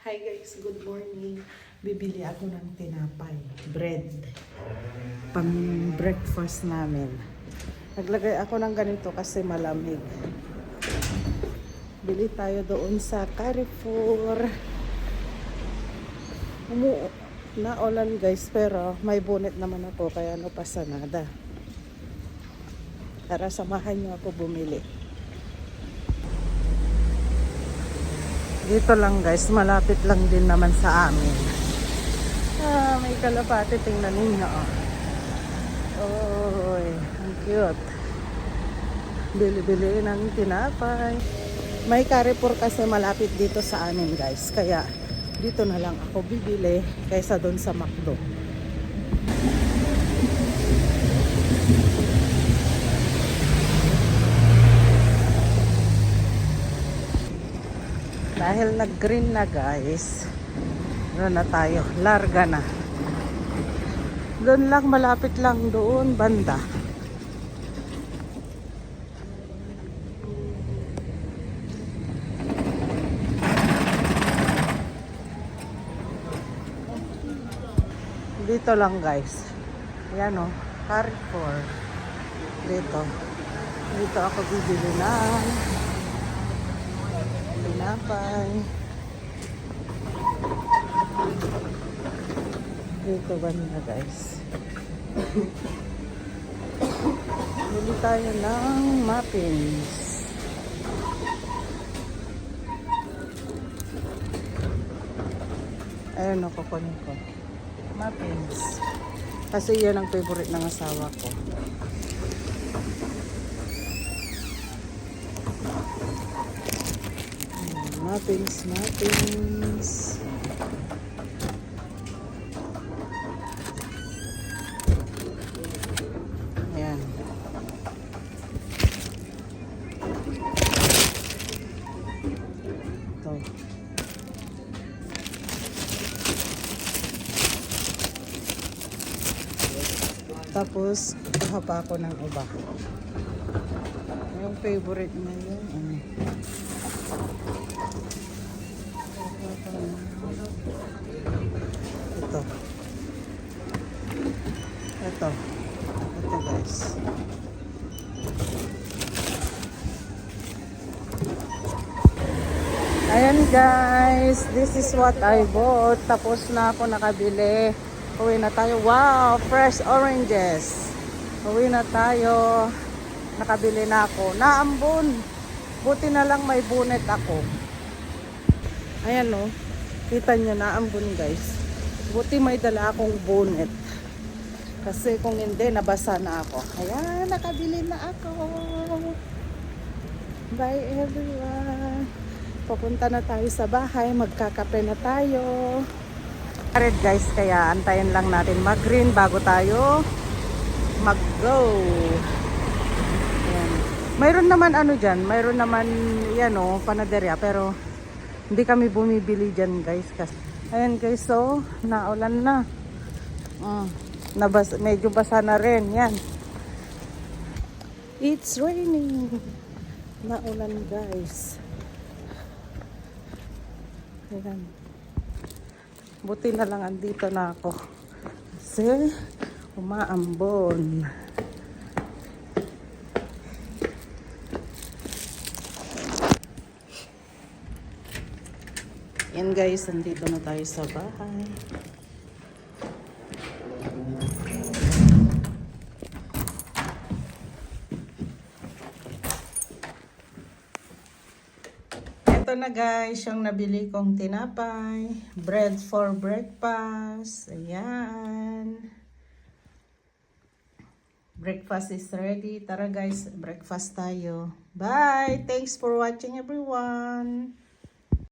Hi guys, good morning. Bibili ako ng tinapay, bread, pang breakfast namin. Naglagay ako ng ganito kasi malamig. Bili tayo doon sa Carrefour. Naulan guys, pero may bonnet naman ako kaya no pasa nada. Tara, samahan niyo ako bumili. Dito lang guys, malapit lang din naman sa amin. May kalapate, tingnan ninyo. Oy, ang cute. Bili-bili ng tinapay. May Carrefour kasi malapit dito sa amin guys. Kaya dito na lang ako bibili kaysa doon sa McDo. Dahil nag-green na guys, doon na tayo, larga na. Doon lang, malapit lang doon, banda. Dito lang guys. Ayan o, Carrefour. Dito ako bibili ng tinapay. Dito banda guys. Bili tayo ng muffins. Ayun o, kukunin ko. Muffins. Kasi yan ang favorite ng asawa ko. Muffins. Ayan. Ito. Tapos, kuha pa ako ng iba. Yung favorite na yun. Ito guys. Ayan guys, this is what I bought. Tapos na ako nakabili. Uwi na tayo. Wow, fresh oranges. Uwi na tayo. Nakabili na ako. Naambon. Buti na lang may bonnet ako. Ayan o. Kita nyo, naambon guys. Buti may dala akong bonnet. Kasi kung hindi, nabasa na ako. Ayan, nakabili na ako. Bye everyone. Papunta na tayo sa bahay. Magkakape na tayo. Red guys, kaya antayin lang natin mag-green bago tayo mag-go. Ayan. Mayroon naman ano dyan. Mayroon naman yan o, panaderya. Pero hindi kami bumibili dyan guys. Ayan guys, so naulan na. Medyo basa na rin. Yan. It's raining. Naulan guys. Ayan. Buti na lang andito na ako. Kasi umaambon. Yan guys, andito na tayo sa bahay. Ito na guys, yung nabili kong tinapay. Bread for breakfast. Ayan. Breakfast is ready. Tara guys, breakfast tayo. Bye! Thanks for watching everyone.